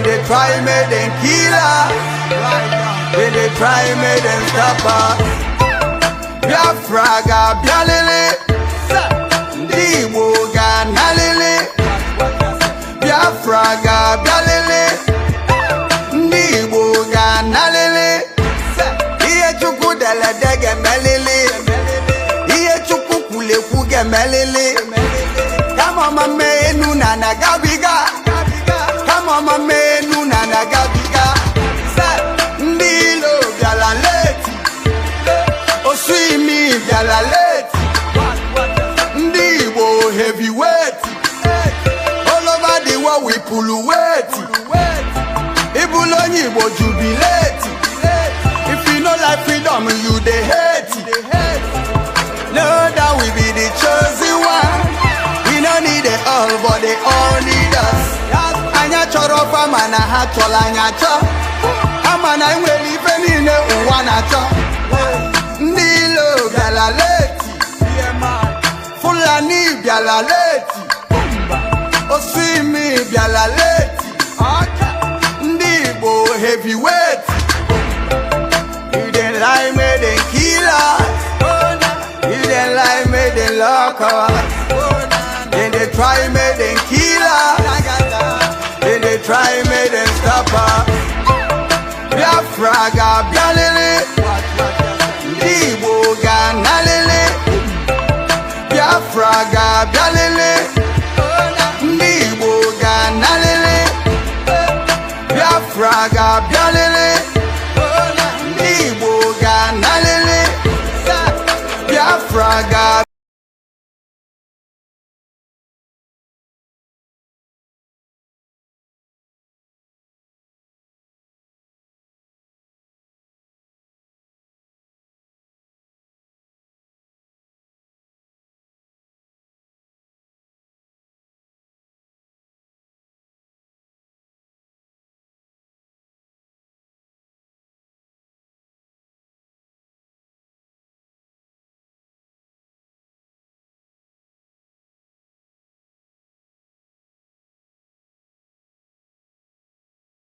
Then they try make them kill her. Then they try make them stop her. Biafra ga bialele, Ndi Igbo ga nalele. Biafra ga bialele, Ndi Igbo ga nalele. Ihe Chukwu Delu Odego melele, Ihe Chukwu Kwuru melele. Come on, my man, Nuna na gabiga. Come on, my man, Nuna na gabiga. Ndi Ilo Biara leti, Oswimi Biara leti. Ndi Igbo heavyweight, all over the world we pull weight. Ibulonyi Igbo jubilate. If you know like freedom, you dey hate. Know that we be the chosen one. We don't need it all, but they all need us. Anya choro pa mana ha chola anya cho. Amana inweli penine uwana cho. Ndi Ilo Biara leti, Fulani Biara leti, Oswimi Biara leti. Ndi Igbo heavyweight. You didn't lie, made them kill us. You didn't lie, made them lock us. Then they try, made them kill us. Then they try, made them stop us. Biafra ga bialele, Ndi Igbo ga nalele. Biafra ga bialele.